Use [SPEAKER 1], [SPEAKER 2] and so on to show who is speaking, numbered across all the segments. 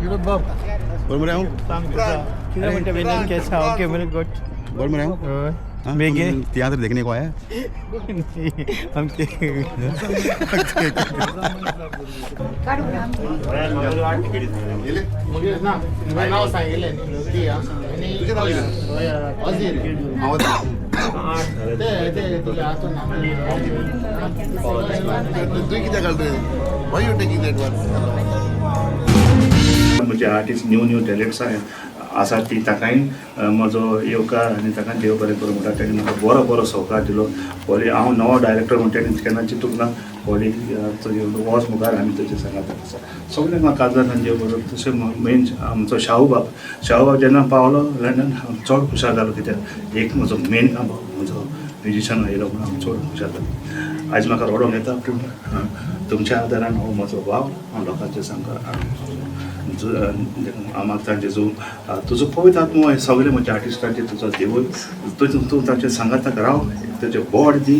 [SPEAKER 1] बरोबर आहे बरोबर आहे बेगे थिएटर देखने को आया
[SPEAKER 2] म्हणजे आर्टिस्ट न्यू टॅलेंट्स आहे आसा ती ताकाय म्हजो येवकार आनी ताका देव बरें करूं म्हणटा तेणी म्हाका बरो सहकार दिलो पयलीं हांव नवो डायरेक्टर म्हणटा तेणी केन्ना चिंतूंक ना पयलीं वच मुखार आमी तेजे सांगात आसा सगळें म्हाका काजर देव बरो तशें मेन आमचो शाहू बाब जेन्ना पावलो लंडन हांव चड खुशाल जालो कित्याक एक म्हजो मेन भाव म्हजो म्युजिशन येयलो म्हणून हांव चड खुशाल जालो आयज म्हाका रडोंक येता पूण तुमच्या आदारान हो म्हजो भाव हांव लोकांचें सांगता मागता जेजू तुजो पवित्र आत्मो हे सगळे म्हणजे आर्टिस्टांचे तुजो देवूळ तूं ताचे सांगाताक राव तुजें बोड दी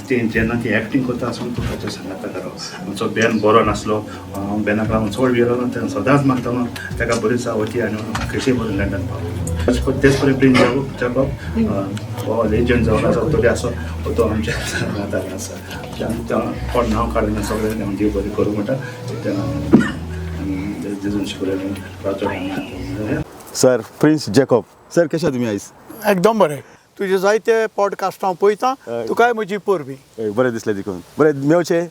[SPEAKER 2] ते जेन्ना ती एक्टींग करता आसून तूं ताच्या सांगाताक राव आमचो बेन बरो नासलो बेनाक लागून चड वेळ लागलो तेन्ना सदांच मागता ताका बरी सावती आनी कशी बरें लंडन पावलो तेच परेन प्रिंस जागो हो लेजंड जावन आसा तो आसो तो आमच्या सांगाताक आसा कोण नांव काडून सगळें देव बरें करूं म्हणटा तेन्ना
[SPEAKER 1] सर प्रिन्स जॅकॉब सर कशे आहा तुमी आयज
[SPEAKER 3] एकदम बरें तुजे जायते पॉडकास्ट हांव पळयतां तुकाय म्हजी परबी
[SPEAKER 1] बरें दिसलें देखून बरें मेवचें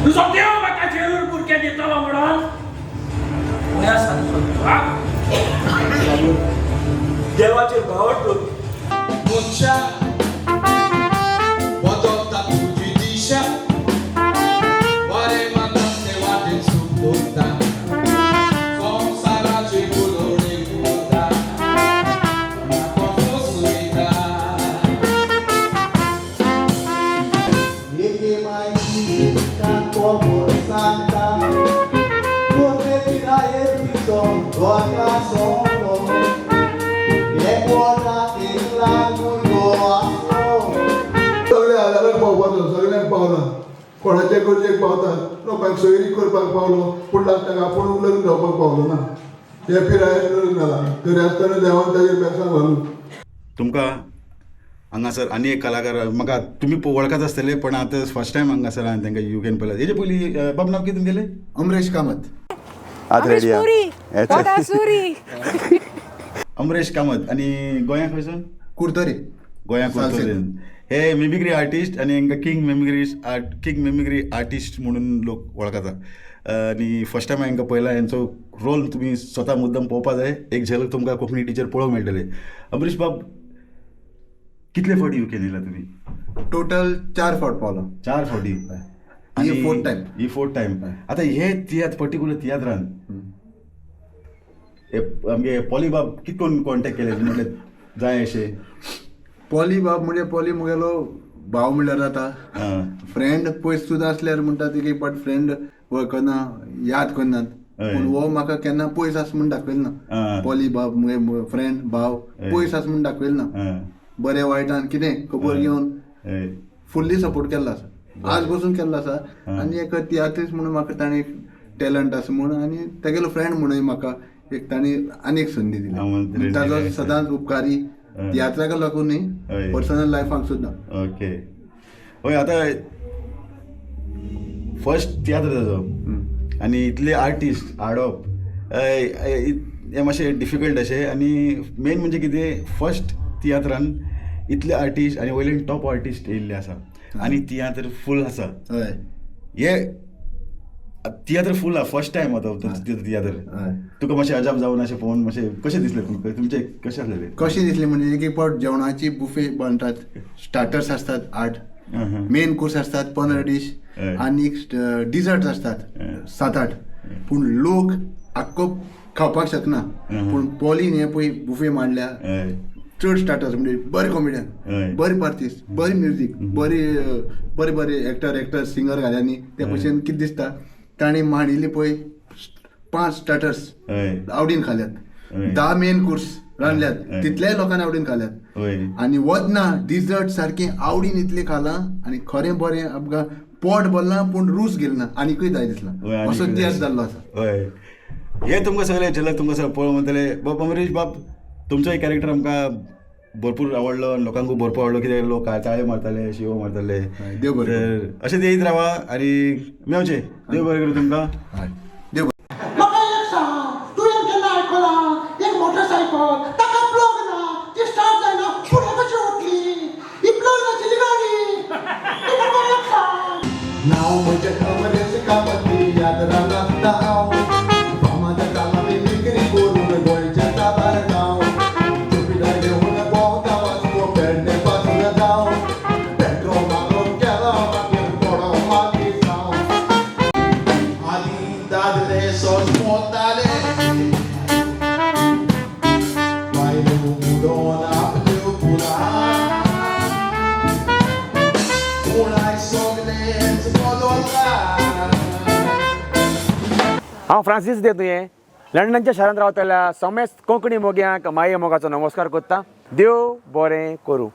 [SPEAKER 4] तुझो देव म्हाका जेरूर बुरके दितलो म्हणून देवाचे भावट
[SPEAKER 5] Mucha Wadota kujidisha Ware matante wate subota Komsarache bulore buta Nakofosuita Yeke mai como santa Porque tira el pito Goka solo
[SPEAKER 6] सगळ्यांक पावला कोणाचे गरजेक पावता लोकांक सोयरी करपाक पावलो पूण ताका आपूण लग्न जावपाक पावलो ना हे पिरायेर लग्न जाला तरी आसतना देवान ताजेर बेसांक घालून
[SPEAKER 1] तुमकां हांगासर आनी एक कलाकार म्हाका तुमी वळखत आसतले पण आतां फर्स्ट टायम हांगासर हांवें तांकां युकेन पळयलें हेजे पयलीं बाब नांव कितें तुमगेलें
[SPEAKER 6] अमरेश कामत
[SPEAKER 1] आतां रेडी अमरेश कामत आनी गोंयांत खंयसून
[SPEAKER 6] कुर्तोरी
[SPEAKER 1] गोंयांत कुर्तोरेन हे मिमिक्री आर्टिस्ट आनी हांकां किंग मिमिक्री आर्टिस्ट म्हणून लोक वळखता आनी फर्स्ट टायम हांकां पळयला हेंचो रोल तुमी स्वता मुद्दम पळोवपा जाय एक झलक तुमकां कोंकणी टिचर पळोवंक मेळटले अमरीश बाब कितले फावटी युकेन येयला तुमी
[SPEAKER 6] टोटल 4 फावट पावलो
[SPEAKER 1] 4 फावटी
[SPEAKER 6] ही फोर्थ टायम
[SPEAKER 1] आतां हे तियात्र पर्टिक्युलर तियात्रान आमगे पॉली बाब कितकोन कॉन्टेक्ट केले म्हटलें जाय अशें
[SPEAKER 6] पॉली बाब म्हणजे पॉली मुगेलो भाव म्हणल्यार जाता फ्रेंड पयस सुद्दां आसल्यार म्हणटा ती बट फ्रेंड वळखना याद करनात पूण हो म्हाका केन्ना पयस आसा म्हूण दाखयलो ना पॉली बाब मुगे फ्रेंड भाव पयस आसा म्हूण दाखयलो ना बरें वायटान कितें खबर घेवन फुल्ली सपोर्ट केल्लो आसा आज बसून केल्लो आसा आनी एक तियात्रीस्ट म्हणून म्हाका ताणें टॅलंट आसा म्हणून आनी तेगेलो फ्रेंड म्हणून म्हाका एक तांणी आनी एक संदी दिली ताजो सदांच उपकारी तियात्राका लागून न्ही पर्सनल लायफाक सुद्दां
[SPEAKER 1] ओके हय आतां फर्स्ट तियात्र ताजो आनी इतले आर्टिस्ट हाडप हें मातशें डिफिकल्ट अशें आनी मेन म्हणजे कितें फर्स्ट तियात्रान इतले आर्टिस्ट आनी वयल्यान टॉप आर्टिस्ट येयल्ले आसा आनी तियात्र फूल आसा
[SPEAKER 6] हय
[SPEAKER 1] हे तियात्र फूल आहा फर्स्ट टायम आतां तियात्र तुका मातशें अजाप जावन अशें पळोवन मातशें कशें दिसलें तुमकां तुमचें कशें आसलें
[SPEAKER 6] कशें दिसलें म्हणजे एक पावट जेवणाची बुफे बांदतात स्टार्टर्स आसतात 8 मेन कोर्स आसतात 15 डीश आनी डिजर्ट्स आसतात 7-8 पूण लोक आख्खो खावपाक शकना पूण पॉलीन हें पळय बुफे मांडल्या चड स्टार्टर्स म्हणजे बरे
[SPEAKER 1] हय.
[SPEAKER 6] कॉमेडियन बरे आर्टिस्ट बरी म्युझिक बरे बरे एक्टर सिंगर घाल्यांनी ते भशेन कितें दिसता ताणी मांडिल्ली पळय 5 स्टार्टर्स
[SPEAKER 1] हय.
[SPEAKER 6] आवडीन
[SPEAKER 1] हय.
[SPEAKER 6] खाल्यात 10 मेन कोर्स रांदल्यात
[SPEAKER 1] हय.
[SPEAKER 6] तितल्याय लोकांनी आवडीन खाल्यात
[SPEAKER 1] हय.
[SPEAKER 6] आनी वतना डिजर्ट सारकें आवडीन इतलें खालां आनी खरें बरें आमकां पोट भरलां पूण रूच गेलो ना आनीकूय जाय
[SPEAKER 1] हय,
[SPEAKER 6] दिसला
[SPEAKER 1] आनीकूय
[SPEAKER 6] असो
[SPEAKER 1] जाय
[SPEAKER 6] तियात्र
[SPEAKER 1] दिसला.
[SPEAKER 6] जाल्लो आसा
[SPEAKER 1] हय हे तुमकां सगळे झलक तुमकां सगळें पळोवन म्हणटले बाब अमरीश बाब तुमचोय कॅरेक्टर आमकां भरपूर आवडलो लोकांकूय भरपूर आवडलो कित्याक लोक ताळे मारताले शिवो मारताले
[SPEAKER 6] देव बरें
[SPEAKER 1] तर अशें येयत रावा आनी मेवचे देव बरें करूं तुमकां
[SPEAKER 6] हय देव
[SPEAKER 7] म्हाका एक सांग तुवें केन्ना आयकलां एक मोटरसायकल ताका प्लग ना ती स्टार्ट जायना फुडें कशी उठली ही प्लग नाशिल्ली गाडी तूं म्हाका एक सांग
[SPEAKER 5] नाव म्हणजे अमरेश कामती याद रानांत हांव फामाद जाला मिमिक्री करून गोंयच्या ताबार गांव चुपिदार घेवन भोंवता वास्को पेडणे पासून जावं पेट्रोल मारून केला मागीर थोडो मागी जावं आदी दादले सोज मोताले बायलो बुडोवन आपल्यो पुराण पूण आयज सगळेंच बदलला
[SPEAKER 8] हांव फ्रांसीस दे तुयें लंडनच्या शारांत रावतल्या समेस्त कोंकणी मोग्यांक माये मोगाचो नमस्कार करता देव बरें करूं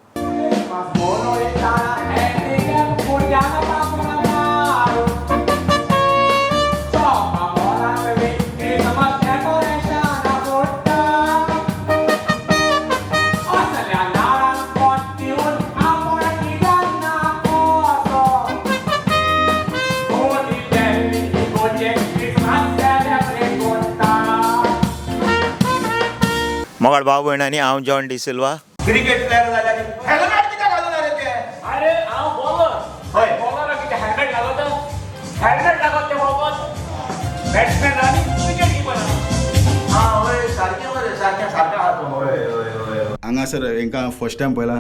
[SPEAKER 9] मोगाळ भाव भयण आनी हांव जॉन डिसिल्वा
[SPEAKER 4] क्रिकेट प्लेयर जाल्यार हेल्मेट कित्याक घालून रे ते अरे हांव बॉलर हय बॉलर कितें हेल्मेट घालत हेल्मेट लागत ते बाबत बॅट्समॅन आनी विकेट किपर हा हय सारकें मरे सारकें सारकें आहा तूं हय हय हय
[SPEAKER 1] हांगासर हांकां फर्स्ट टायम पळयला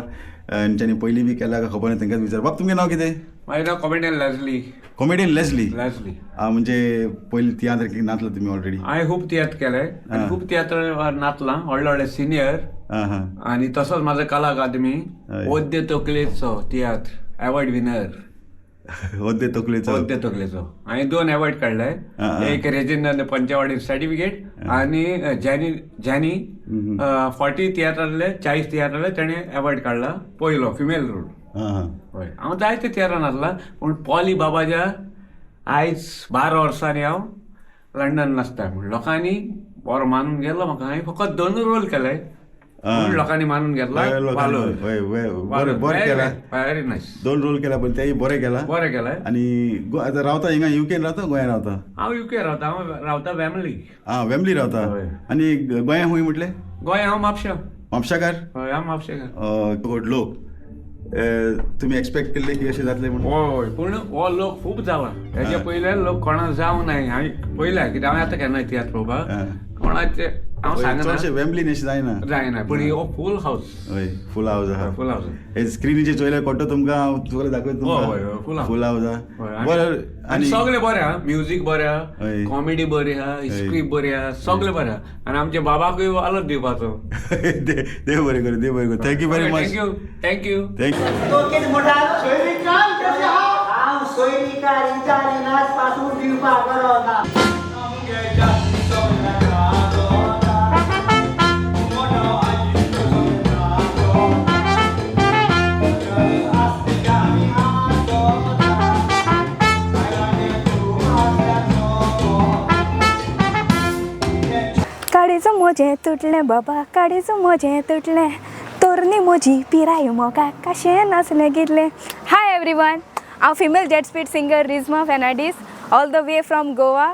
[SPEAKER 1] तेंच्यांनी पयलीं बी केला काय खबर ना तांकांच विचार बाब तुमगें नांव कितें
[SPEAKER 10] माझं नाव comedian Leslie
[SPEAKER 1] comedian Leslie
[SPEAKER 10] Leslie
[SPEAKER 1] म्हणजे पयलीं तियात्र नाचला तुमी ऑलरेडी
[SPEAKER 10] हांवें खूब तियात्र केलें आनी खूब तियात्र नाचलां व्हडले व्हडले सिनियर
[SPEAKER 1] हां हां
[SPEAKER 10] आनी तसोच म्हाजो कला अकादमी
[SPEAKER 1] हय.
[SPEAKER 10] ओद्दे तकलेचो तियात्र एवॉर्ड विनर
[SPEAKER 1] होद्दे तकलेचो
[SPEAKER 10] ओद्दे तकलेचो हांवें 2 एवॉर्ड काडले एक रेजिंदान पंचवाडी सर्टिफिकेट आनी ज्यांनी 40 तियात्रांतले 40 तियात्रांतले ताणें एवॉर्ड काडला पयलो फिमेल रोल
[SPEAKER 1] हां हां
[SPEAKER 10] हय हांव जायते तियात्रां नाचला पूण पॉली बाबाच्या आयज 12 वर्सांनी हांव लंडन नाचता म्हण लोकांनी बरो मानून गेलो म्हाका हांवें फकत 2 रोल केले पूण लोकांनी मानून घेतला
[SPEAKER 1] बरें केला
[SPEAKER 10] व्हेरी नायस
[SPEAKER 1] 2 रोल केला पण तेय बरें केला
[SPEAKER 10] बरें केलें
[SPEAKER 1] आनी आतां रावता हिंगा युकेन रावता गोंयान रावता
[SPEAKER 10] हांव युके रावता हांव रावता फॅमिली
[SPEAKER 1] आं वेमली रावता
[SPEAKER 10] हय.
[SPEAKER 1] आनी गोंया खूंय म्हटलें
[SPEAKER 10] गोंय हांव म्हापशा
[SPEAKER 1] म्हापशाकार
[SPEAKER 10] हय हांव म्हापशेकार
[SPEAKER 1] लोक तुमी एक्सपेक्ट केल्ले की अशें जातलें म्हणून
[SPEAKER 10] हय पूण हो लोक खूब जाला हेजे पयले लोक कोणा जावं नाय हांवें पयल्या कित्याक हांवें आतां केन्ना तियात्र पळोवपाक कोणाचे हांव सांगना
[SPEAKER 1] चडशें वेमलीन अशें जायना
[SPEAKER 10] जायना पूण हो फूल हावस
[SPEAKER 1] हय फूल हावस आहा
[SPEAKER 10] फूल हावस
[SPEAKER 1] हे स्क्रिनीचेर चोयल्यार कोट्टो तुमकां हांव तुका दाखयत
[SPEAKER 10] हय, हय, full house.
[SPEAKER 1] फूल हावस
[SPEAKER 10] हय,
[SPEAKER 1] आहा
[SPEAKER 10] आनी-
[SPEAKER 1] बरें
[SPEAKER 10] आनी
[SPEAKER 1] आनी
[SPEAKER 10] सगळे बरें आहा म्युजीक बरें
[SPEAKER 1] हय.
[SPEAKER 10] आहा कॉमेडी बरी आहा स्क्रिप्ट बरी आहा सगळें बरें आहा आनी आमच्या बाबाकूय वालोर दिवपाचो
[SPEAKER 1] देव बरें करूं देव बरें करूं thank you very much
[SPEAKER 10] thank you thank you
[SPEAKER 1] thank you
[SPEAKER 7] तो कितें म्हणटा सोयरीकार कशें आहा हांव सोयरीकार इचारी नाच पासून दिवपाक बरो ना
[SPEAKER 11] काडीचं मोजें तुटलें बाबा काडीचं मोजें तुटलें तोरणी म्हजी पिराय मोगा कशें नाचलें कितलें हाय एवरीवन हांव female jet speed singer Rizma Fernandes all the way from Goa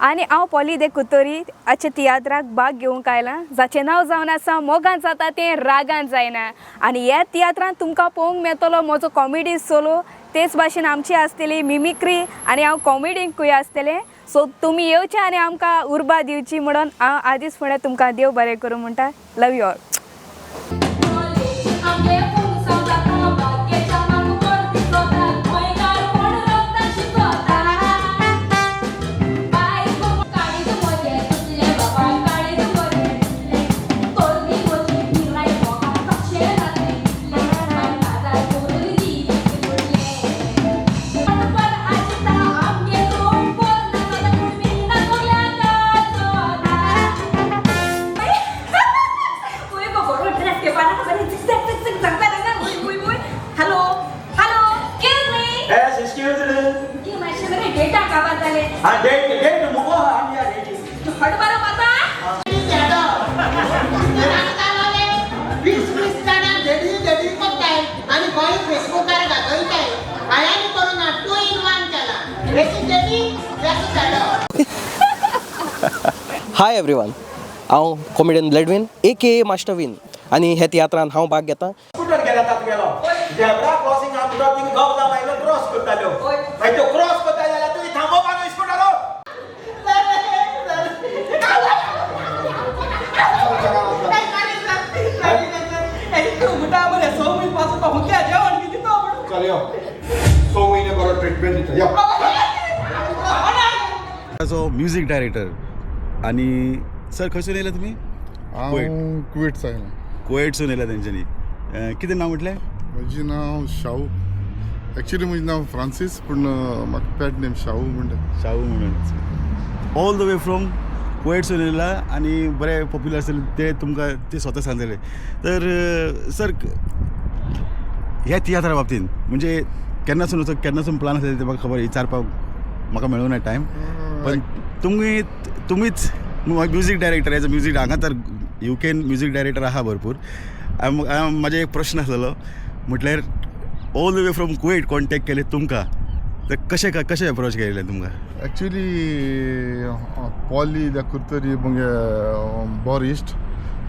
[SPEAKER 11] आनी हांव पॉली दे कुतोरी हाचे तियात्राक भाग घेवंक आयलां जाचें नांव जावन आसा मोगान जाता तें रागान जायना आनी ह्या तियात्रांत तुमकां पळोवंक मेळटलो म्हजो कॉमेडी सोलो तेच भाशेन आमची आसतली मिमिक्री आनी हांव कॉमेडींकूय आसतलें सो तुमी येवचे आनी आमकां उर्बा दिवची म्हणून हांव आदींच फुडें तुमकां देव बरें करूं म्हणटा लव यू ऑल
[SPEAKER 4] एक्सक्यूज
[SPEAKER 11] ती मातशें बरें डेटा काबार जाले
[SPEAKER 4] हा डेट डेट मुगो आमी या डेटी
[SPEAKER 11] हड बरो माता
[SPEAKER 7] वीस जाणां झेडी करताय आणि गोंय फेसबुकार दाखयताय हांवें करून 2 in 1 केला हेची झेडी त्याचो झाडो.
[SPEAKER 12] हाय एवरीवन, हांव कॉमेडियन ब्लॅडविन ए मास्टर विन आनी हे तियात्रांत हांव भाग घेता.
[SPEAKER 4] स्कूटर गेला तात गेलो झेब्रा क्रॉसिंग आमचो थिंग गप जा मायलो क्रॉस करतालो मागीर तो क्रॉस करता जाल्यार तुवें थांबोवपा न्हू स्कूटरो
[SPEAKER 1] सो म्युझिक डायरेक्टर आणि सर खंयसून येयला तुमी
[SPEAKER 6] हांव कुवेट आयला.
[SPEAKER 1] कुवेटसून येयला तेंच्यांनी कितें नांव म्हटलें
[SPEAKER 6] म्हजें नांव शाहू. एक्चुली म्हजें नांव फ्रांसीस पूण म्हाका पॅट नेम शाहू म्हणटा.
[SPEAKER 1] शाहू म्हणून ऑल द वे फ्रॉम कुवेटसून येयला आणि बरे पॉप्युलर आसले ते तुमकां ते स्वता सांगलेले. तर सर ह्या तियात्रा बाबतींत म्हणजे केन्नासून प्लान आसलेले ते म्हाका खबर विचारपाक म्हाका मेळूं ना टायम. पण तुमीच music director as a music हांगा तर युकेन म्युझिक डायरेक्टर आहा भरपूर. म्हाजे एक प्रश्न आसलेलो म्हटल्यार all the way from Kuwait contact केले तुमकां तर कशें अप्रोच केलें तुमकां.
[SPEAKER 6] एक्चुली पॉली त्या कुर्तरी मुगे बरो इश्ट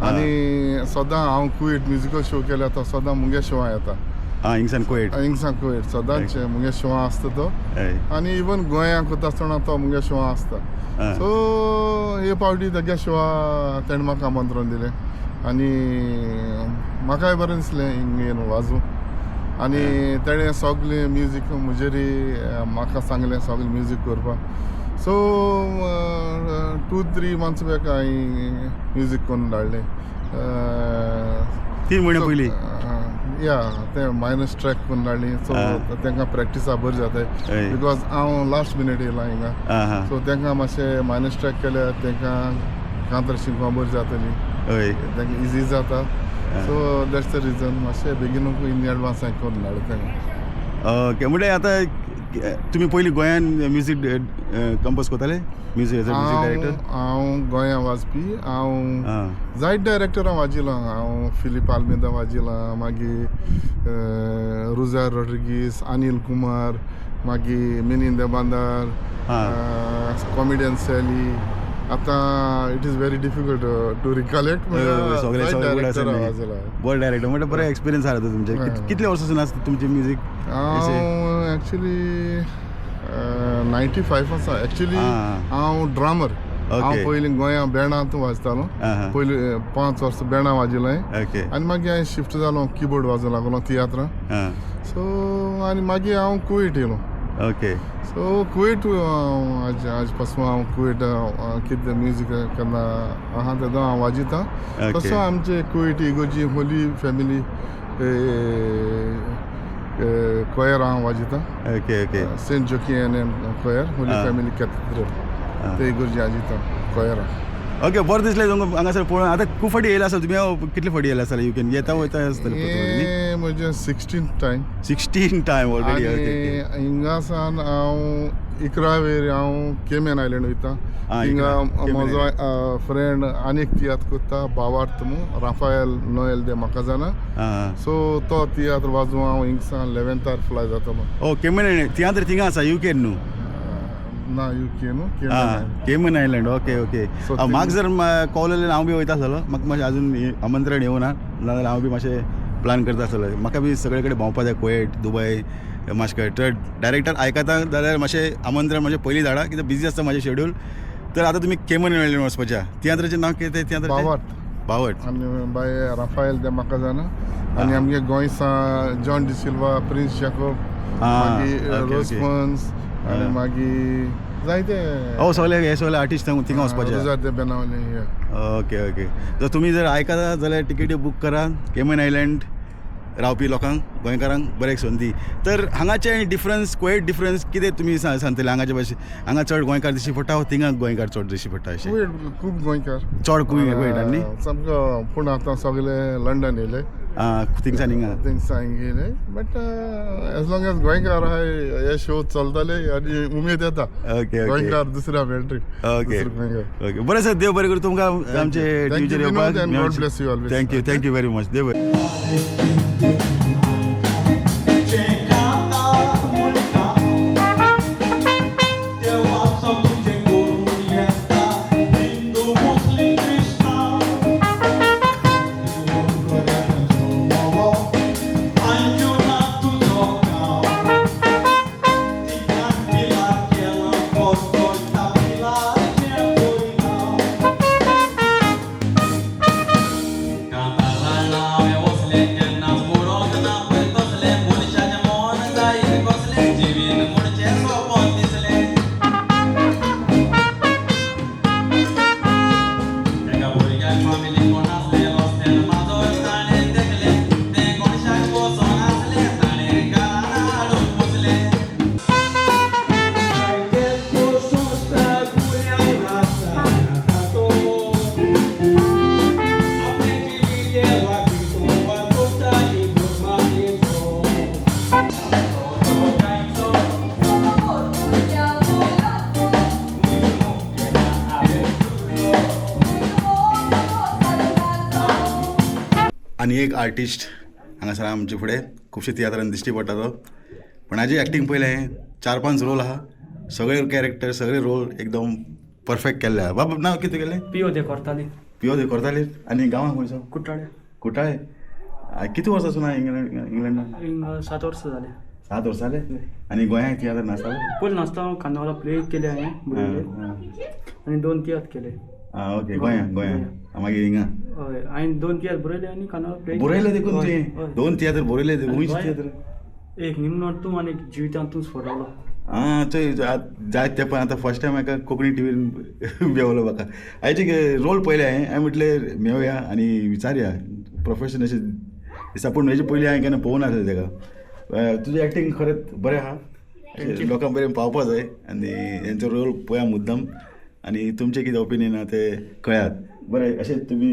[SPEAKER 6] आनी सदां हांव कुवेट म्युजिकल शो केला तो सदां मुगे शोआ येता.
[SPEAKER 1] हिंगसान कुवेट
[SPEAKER 6] सदांच मुगे शोआ आसता तो आनी इवन गोंयांत करता आसतना तो मुगे शोआ आसता. सो हे फावटी तेगे शोआ तेणें म्हाका आमंत्रण दिलें आनी म्हाकाय बरें दिसलें हिंग वाजूं आनी तेणें सगलें म्युजीक मुजेरी म्हाका सांगलें सगलें म्युजीक करपाक. सो 2-3 months बॅक हांवें म्युजीक करून धाडलें
[SPEAKER 1] 3 म्हयने पयलीं.
[SPEAKER 6] या ते मायनस ट्रॅक करून धाडली. सो तांकां प्रॅक्टिसा बरी जाताय बिकॉज हांव लास्ट मिनीट येयला हिंगा. सो तांकां मातशें मायनस ट्रॅक केल्यार तांकां कांतर शिकपाक बरी जातली तांकां इजी जाता. सो दॅट्स द रिजन मातशें बेगीनूच इन एडवान्स हांवें करून धाडलें तांकां.
[SPEAKER 1] ओके म्हणजे आतां तुमी पयलीं गोंयान म्युजीक कंपोज करताले म्युजीक डायरेक्टर.
[SPEAKER 6] हांव गोंयां वाजपी. हांव जायत डायरेक्टरां वाजिलां. हांव फिलीप आल्मेदा वाजिलां मागीर रुजार रॉड्रिगीस अनिल कुमार मागीर मिलिंद बांदार कॉमेडियन सॅली. आतां it is very difficult to recollect.
[SPEAKER 1] बरो डायरेक्टर म्हणजे बरो एक्सपिरियन्स आसा तुमचे. कितले वर्सांसून आसता तुमचें म्युजीक.
[SPEAKER 6] हांव एक्चुली 95 आसा. एक्चुली हांव ड्रामर. हांव पयलीं गोंयां बँडांत वाजतालो. पयलीं 5 वर्सां बँडां वाजयलें आनी मागीर हांवें शिफ्ट जालो किबोर्ड वाजोवंक लागलो तियात्रां. सो आनी मागीर हांव कुवेट येयलो.
[SPEAKER 1] ओके.
[SPEAKER 6] सो कुवेट आज पासून हांव कुवेट कितें म्युजीक केन्ना आहा तेदो हांव वाजयतां. तसो आमचे कुवेट इगोर्जी होली फॅमिली कोयर हांव वाजयतां.
[SPEAKER 1] Okay okay.
[SPEAKER 6] Saint Joachim Choir Holy family cathedral ते इगोर्जी वाजयतां कोयरा.
[SPEAKER 1] ओके बरें दिसलें तुमकां हांगासर पळोवन. आतां खूब फावटी येयला आसा तुमी. कितले फावटी येयला आसतले युकेन येता वयता आसतले.
[SPEAKER 6] म्हजें
[SPEAKER 1] 16th टायम ऑलरेडी.
[SPEAKER 6] हिंगासान हांव 11 वेर हांव केमेन आयलँड वयता. हिंगा म्हजो फ्रेंड आनीक तियात्र करता भावार्थ म्हणून राफायल नोएल दे म्हाका जाणा. सो तो तियात्र वाजोवन हांव हिंगसान 11th फ्लाय जातलो.
[SPEAKER 1] केमेन तियात्र थिंगा आसा युकेन न्हू.
[SPEAKER 6] ना युके न्हू
[SPEAKER 1] केमन आयलँड. Okay okay. म्हाका जर कॉलेज हांव बी वयता आसलो. म्हाका मातशें अजून आमंत्रण येवना नाजाल्यार हांव बी मातशें प्लान करता आसतलो. म्हाका बी सगळे कडेन भोंवपा जाय कुवेट दुबय माश्कोत. तर डायरेक्टर आयकता जाल्यार मातशें आमंत्रण मातशें पयलीं धाडा कित्याक बिजी आसता म्हाजें शेड्यूल. तर आतां तुमी केमन आयलँड वचपाच्या. तियात्राचें नांव कितें तियात्र. बावट.
[SPEAKER 6] आनी बाय राफायल ते म्हाका जाणा. आनी आमगे गोंयसान जॉन डिसिल्वा प्रिन्स जॅकोब मागीर रोस्पन्स आनी मागीर जायते
[SPEAKER 1] सगळे आर्टिस्ट थिंगा वचपाचे
[SPEAKER 6] बेनावले.
[SPEAKER 1] Okay okay. जर तुमी जर आयकता जाल्यार टिकेटी बूक करा. केमन आयलँड रावपी लोकांक गोंयकारांक बरें संदी तर हांगाचे डिफरन्स क्वायट डिफरन्स कितें तुमी सांगतले हांगाचे भाशेन हांगा चड गोंयकार दिश्टी पडटा वा थिंगा गोंयकार चड दिश्टी पडटा अशें
[SPEAKER 6] खूब गोंयकार
[SPEAKER 1] चड गोंयकार न्ही
[SPEAKER 6] सामको पूण आतां सगळे लंडन येयले
[SPEAKER 1] थिंगसान हिंगा
[SPEAKER 6] थिंगसान गेले बट एज लॉंग एज गोंयकार आहाय हे शो चलतले आनी उमेद येता
[SPEAKER 1] ओके
[SPEAKER 6] गोंयकार दुसऱ्या मेळटरी
[SPEAKER 1] ओके ओके बरें सर देव बरें करूं तुमकां आमचे टीव्हीचेर येवपाक थँक्यू व्हेरी मच देव आनी एक आर्टिस्ट हांगासर आमचे फुडें खुबशे तियात्रान दिश्टी पडटा तो पण हाजी एक्टींग पयलें 4-5 रोल आहा सगळे कॅरेक्टर सगळे रोल एकदम परफेक्ट केल्ले आहा बाबा नांव कितें केलें
[SPEAKER 13] पिओ दे करताली
[SPEAKER 1] आनी गांवांक खंयचो कुट्टाळे किती वर्सां ना इंग्लंडान
[SPEAKER 13] 7 वर्सां जाले
[SPEAKER 1] 7 वर्सां जाले आनी गोंयांत तियात्र नाचता
[SPEAKER 13] पयलीं नाचता हांव खांदोळा प्ले केले हांवें बुरयले आनी 2 तियात्र केले
[SPEAKER 1] ओके गोंयांत मागीर हिंगा
[SPEAKER 13] हय हांवें 2 तियात्र बरयले आनी खांदोळा प्ले
[SPEAKER 1] बरयले देखून ते 2 तियात्र बरयले खंयचे तियात्र
[SPEAKER 13] एक निमणोट तूं आनी जिवितांतूच फरवलो
[SPEAKER 1] थंय जायत तेंपान आतां फर्स्ट टायम म्हाका कोंकणी टीव्हीन मेवलो म्हाका हाचे रोल पयले हांवें म्हटलें मेवया आनी विचारया प्रोफेशन अशें दिसता पूण हेजे पयलीं हांवें केन्ना पळोवंक नासलें तेका तुजें एक्टींग खरेंच बरें आहा लोकांक बरें पावपा जाय आनी हेंचो रोल पळया मुद्दम आनी तुमचें कितें ओपिनियन आहा तें कळयात बरें अशें तुमी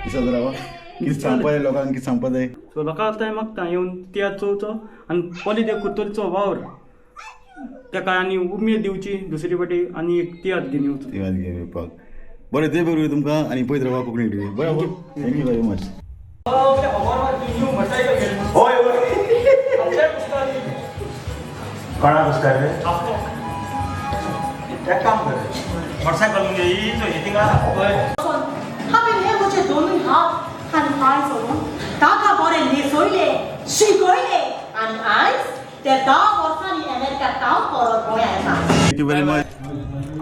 [SPEAKER 1] दिसत रावा कितें सांगपा जाय लोकांक कितें सांगपा जाय
[SPEAKER 13] सो लोकांक आतां मागता येवन तियात्र चोवचो आनी पॉली दे कुर्तोलीचो वावर तेका आनी उमेद दिवची दुसरे फाटी आनी एक तियात्र घेवन येवचो
[SPEAKER 1] तियात्र घेवन येवपाक बरें देव बरें तुमकां आनी पळयत रावा कोंकणी टीव्ही बरें थँक्यू व्हेरी मच
[SPEAKER 2] कोणाक बसता रे
[SPEAKER 4] एक काम कर मोटरसायकल म्हणजे ही जो हिटिंग
[SPEAKER 7] हांवें हे म्हजे दोनूय हात आनी पांय सोडून ताका बरें न्हेसयले शिकयले आनी आयज ते 10 वर्सांनी अमेरिकात काम करत गोंयांत येता
[SPEAKER 1] थँक्यू व्हेरी मच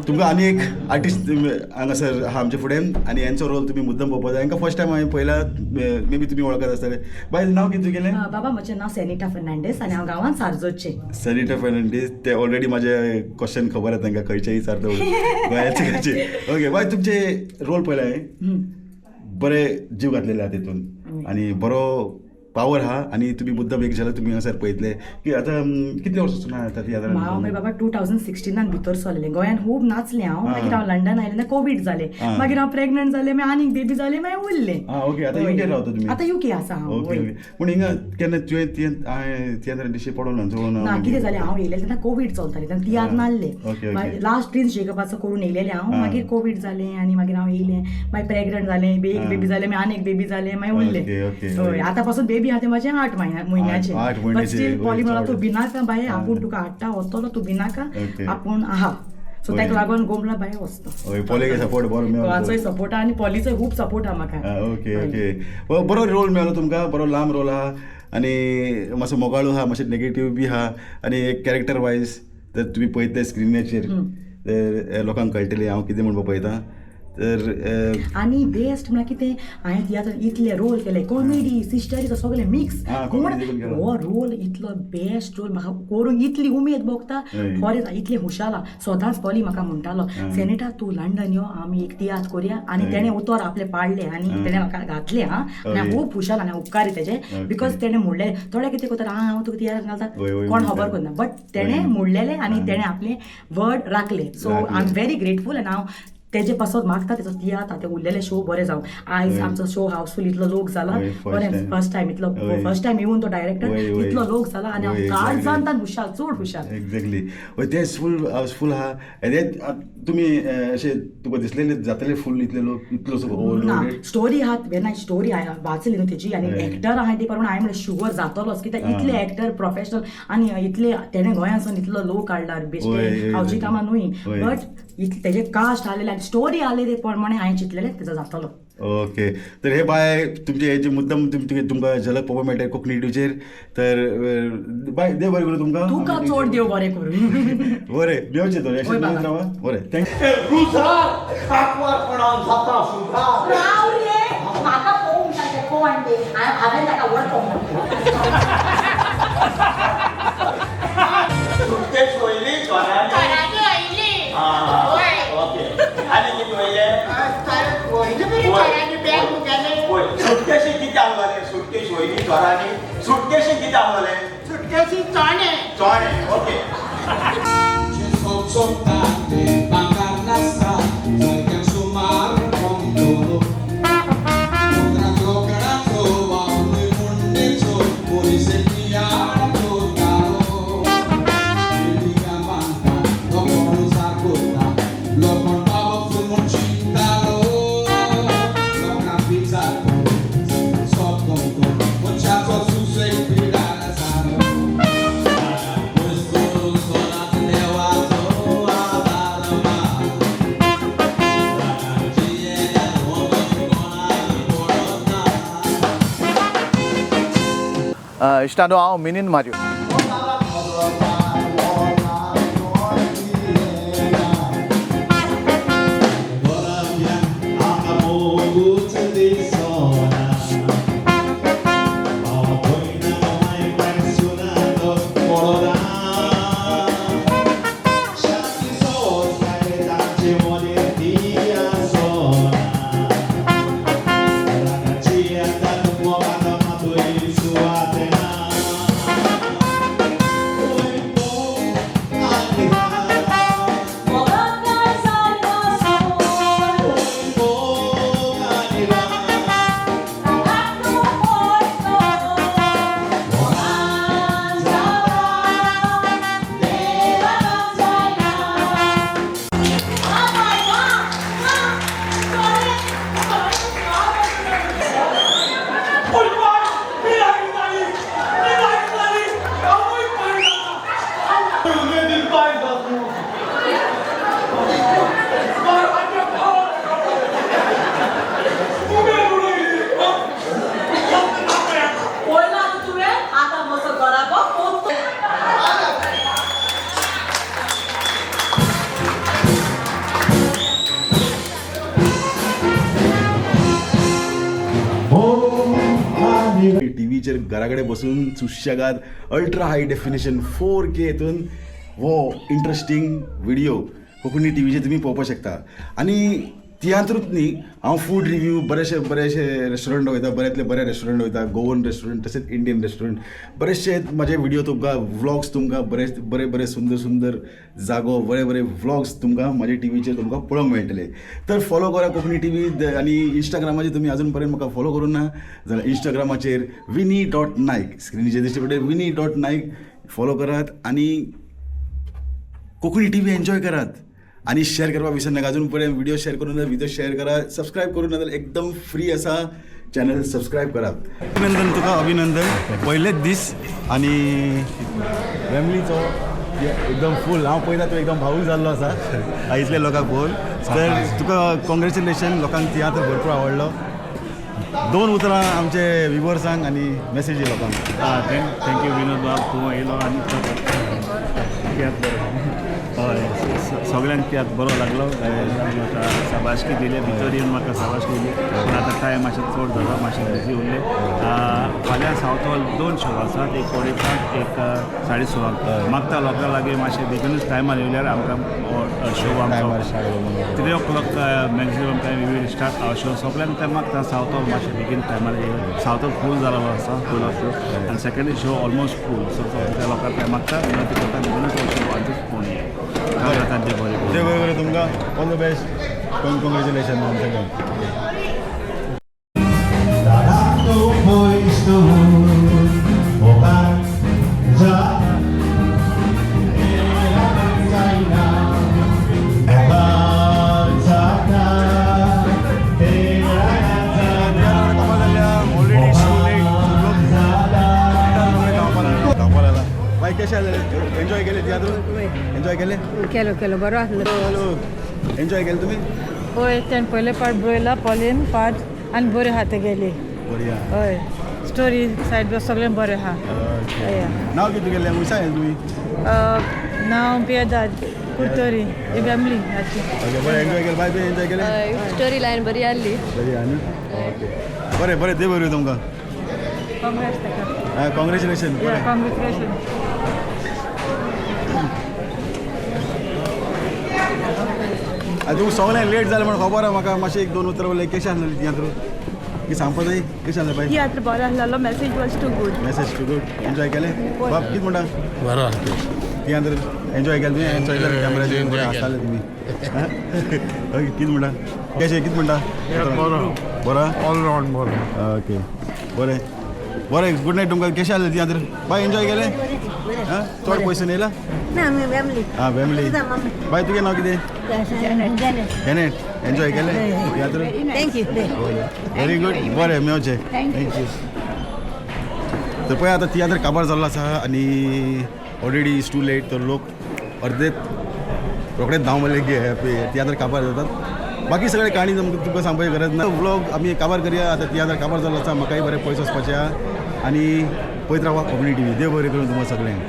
[SPEAKER 1] तुमकां आनी एक आर्टिस्ट हांगासर आहा आमचे फुडें आनी हेंचो रोल तुमी मुद्दम पळोवपा जाय हांकां फर्स्ट टायम हांवें पळयला मे बी तुमी वळखत आसतले बाय नांव कितें तुगेलें
[SPEAKER 14] बाबा म्हजें नांव सॅनिटा फर्नांडीस आनी हांव गांवांत सारजोचे
[SPEAKER 1] सॅनिटा फर्नांडीस ते ऑलरेडी म्हाजे क्वेश्चन खबर आसा तांकां खंयचेय विचारता गोंयाचे खंयचे ओके बाय तुमचे रोल पळयला हांवें बरें जीव घातलेले आहा तितून आनी बरो पावर आहा आनी तुमी मुद्दम एक जाल्यार तुमी हांगासर पळयतले की आतां कितले वर्सां आतां
[SPEAKER 14] हांव मागीर बाबा 2016 भितर सरलें गोंयांत खूब नाचलें हांव मागीर हांव लंडन आयलें तेन्ना कोवीड जालें मागीर हांव प्रेग्नंट जालें मागीर आनीक बेबी जालें मागीर उरलें
[SPEAKER 1] ओके आतां युके रावता तुमी
[SPEAKER 14] आतां युके आसा हांव
[SPEAKER 1] ओके पूण हिंगा केन्ना तुवें तियात्र दिश्टी पडलो
[SPEAKER 14] ना कितें जालें हांव येयलें तेन्ना कोवीड चलतालें तेन्ना तियात्र नासलें लास्ट प्रिन्स जेकबाचो करून येयलेलें हांव मागीर कोवीड जालें आनी मागीर हांव येयलें मागीर प्रेग्नंट जालें एक बेबी जालें मागीर आनीक बेबी जालें मागीर उरलें हय आतां पासून बेबी आहा तें म्हाजें 8 म्हयन्याचें पॉली म्हणला तूं भिनाका बाये आपूण तुका हाडटा वतलो तूं भिनाका आपूण आहा सो ताका लागून गोमला बाये वचता
[SPEAKER 1] पॉलीक सपोर्ट बरो
[SPEAKER 14] मेळ्ळो सपोर्ट आहा आनी पॉलीचोय खूब सपोर्ट आहा म्हाका
[SPEAKER 1] ओके ओके बरो रोल मेळ्ळो तुमकां बरो लांब रोल आहा आनी मातसो मोगाळू आहा मातशें नेगेटीव बी आहा आनी एक कॅरेक्टर वायज जर तुमी पळयतले स्क्रिनाचेर लोकांक कळटलें हांव कितें म्हणपा पळयतां तर
[SPEAKER 14] आणि बेस्ट म्हळ्यार कितें हांवें तियात्रान इतले रोल केले कॉमेडी सिस्टरीचो सगळे मिक्स
[SPEAKER 1] comedy पण केला.
[SPEAKER 14] हो रोल इतलो बेस्ट रोल म्हाका करूंक इतली उमेद भोगता फॉरेस्ट इतले हुशाला स्वताच पॉली म्हाका म्हणटालो सेनेटा तूं लंडन यो आमी एक तियात्र करुया आनी तेणें उतर आपले पाडले आनी तेणें म्हाका घातले आनी हांव खूब खुशाल आनी उपकारी तेजे बिकॉज तेणें म्हणलें थोडे कितें करता हांव तुका तियात्र घालता कोण खबर करना बट तेणें म्हणलेलें आनी तेणें आपले वर्ड राखले so I am very grateful आनी हांव तेजे पासत मागता तेजो तियात्र ते उरलेले शो बरे जावं आयज आमचो शो हावसफूल इतलो लोक जाला बरें फर्स्ट टायम इतलो फर्स्ट टायम येवन तो डायरेक्टर इतलो लोक जाला आनी हांव काळ जाणता हुशाल चड हुशाल
[SPEAKER 1] एक्झॅक्टली तेच फूल हावसफूल आहा तुमी अशें तुका दिसलेले जातले फूल इतले लोक इतलो
[SPEAKER 14] ना स्टोरी आहा वेन स्टोरी हांवें वाचली न्हू तेजी आनी एक्टर आहा ती करून हांवें म्हणलें शुअर जातलोच कित्याक इतले एक्टर प्रोफेशनल आनी इतले तेणें गोंयांसून इतलो लोक काडला बेश्टे हावची कामां न्हूय बट तेजे कास्ट आलेले आनी स्टोरी आले ते प्रमाणे हांवें चिंतलेलें तेजो जातलो
[SPEAKER 1] ओके तर हे बाय तुमचे हे जे मुद्दम तुमकां झलक पळोवपाक मेळटा कोंकणी टिवीचेर तर बाय देव बरें करूं तुमकां
[SPEAKER 14] चड देव बरें करूं
[SPEAKER 1] बरें देवचें तर अशें रावा बरें थँक्यू
[SPEAKER 14] म्हाका पळोवंक जाय ते कोण ते हांवें ताका वळखोंक
[SPEAKER 4] सुटकेस वयली घरांनी ओके आनी कितें वयलें सुटकेशी कितें आहलोलें सुटकेस वयली घरांनी सुटकेशी कितें आहलोलें सुटकेशी चोणे ओके
[SPEAKER 3] इश्टानो हांव मिनीन मारयो
[SPEAKER 1] टीव्हीचेर घरा कडेन बसून सुशेगाद अल्ट्रा हाय डेफिनेशन 4K हितून हो इंट्रस्टींग व्हिडिओ कोंकणी टीव्हीचेर तुमी पळोवपाक शकता आनी तियात्रूच न्ही हांव फूड रिव्यू बरेचशे रेस्टॉरंट वयता बऱ्यांतले बरे रेस्टॉरंट वयता गोवन रेस्टॉरंट तशेंच इंडियन रेस्टॉरंट बरेचशे म्हाजे व्हिडिओ तुमकां व्लॉग्स तुमकां बरे सुंदर जागो बरे व्लॉग्स तुमकां म्हाजे टीव्हीचेर तुमकां पळोवंक मेळटले तर फॉलो करा कोंकणी टीव्ही आनी इंस्टाग्रामाचेर तुमी अजून पर्यंत म्हाका फॉलो करूं ना जाल्यार इंस्टाग्रामाचेर winnie.naik स्क्रिनीचेर दिसचे पडटे winnie.naik फॉलो करात आनी कोंकणी टीव्ही एन्जॉय करात आणि शेअर करपाक विसरू नाका अजून पर्यंत व्हिडिओ शेअर करून व्हिडिओ शेअर करा सबस्क्राईब करून जाल्यार एकदम फ्री आसा चॅनल सबस्क्राईब करा अभिनंदन तुका अभिनंदन पयलेच दीस आणि फॅमिलीचो एकदम फूल हांव पळयता तूं एकदम भावूक जाल्लो आसा इतले लोकांक पळोवन तर तुका कॉंग्रेच्युलेशन लोकांक तियात्र भरपूर आवडलो 2 उतरां आमचे व्हिवर्सांक आनी मॅसेजी लोकांक
[SPEAKER 2] थँक्यू विनोद बाब तूं येयलो आनी हय सगळ्यांक त्यात बरो लागलो शाबासकी दिले भितर येवन म्हाका शाबासकी दिली पूण आतां टायम मातशें चड जालो मातशें बिजी उरले फाल्यां सावथ हॉल 2 शो आसात एक 4:30 एक 6:30 मागता लोकां लागीं मातशें बेगीनूच टायमार येयल्यार आमकां शो आमकां 3 o'clock maximum time we will start our show सगळ्यांक टायम मागता सावथ हॉल मातशें बेगीन टायमार येयल्यार सावथ हॉल फूल जालो आसा फूल ऑफ शो आनी second show almost full so त्या लोकांक टायम मागता विनंती करता बेगीनूच शो आजूच फोन येया
[SPEAKER 1] देव बरें करूं तुमकां all the best congratulation bye कशें जालें एन्जॉय केलें तियात्र एन्जॉय केलें
[SPEAKER 14] केलो बरो आसलो
[SPEAKER 1] हॅलो एन्जॉय केलें तुमी
[SPEAKER 14] हय तें पयले पार्ट ब्रोयला पॉलीन पार्ट आनी बरे आहा ते गेले
[SPEAKER 1] बढिया
[SPEAKER 14] हय स्टोरी सायड सगळें बरें आहा
[SPEAKER 1] नांव कितें गेलें खूंय सांगलें तुमी
[SPEAKER 14] नांव पेदा कुर्तोरी फॅमिली
[SPEAKER 1] ओके बरें एन्जॉय केलें बाय बी एन्जॉय केलें
[SPEAKER 11] स्टोरी लायन बरी आसली
[SPEAKER 1] बरी आहा न्हू ओके बरें बरें देव बरें तुमकां कॉंग्रेच्युलेशन
[SPEAKER 14] कॉंग्रेच्युलेशन
[SPEAKER 1] तूं सगळें लेट जालें म्हण खबर आहा म्हाका मातशें 1-2 उतरां उरलें कशें आसलें तियात्र की सांगपा जाय कशें आसलें बाय
[SPEAKER 14] तियात्र बरो आसलो message was to good
[SPEAKER 1] message to good enjoy केलें बाब कितें म्हणटा बरो तियात्र एन्जॉय केलें तुवें एन्जॉय केलें कॅमेराचेर बरें आसतालें तुमी ओके कितें म्हणटा कशें कितें म्हणटा बरो ऑल रावंड बरो ओके बरें बरें गुड नायट तुमकां कशें आसलें तियात्र बाय एन्जॉय केलें चड पयसो येयला आं फॅमिली बाय तुजें नांव कितें कॅनेट एन्जॉय केलें तियात्र
[SPEAKER 14] थँक्यू
[SPEAKER 1] व्हेरी गुड बरें मेवचें थँक्यू तर पळय आतां तियात्र काबार जाल्लो आसा आनी ऑलरेडी इज टू लेट तर लोक अर्देच रोखडेच धांव मारले की तियात्र काबार जातात बाकी सगळे काणी तुमकां सांगपाची गरज ना व्लॉग आमी काबार करया आतां तियात्र काबार जाल्लो आसा म्हाकाय बरें पयस वचपाचें आहा आनी पळयत रावा कोंकणी टीव्ही देव बरें करून तुमकां सगळ्यांक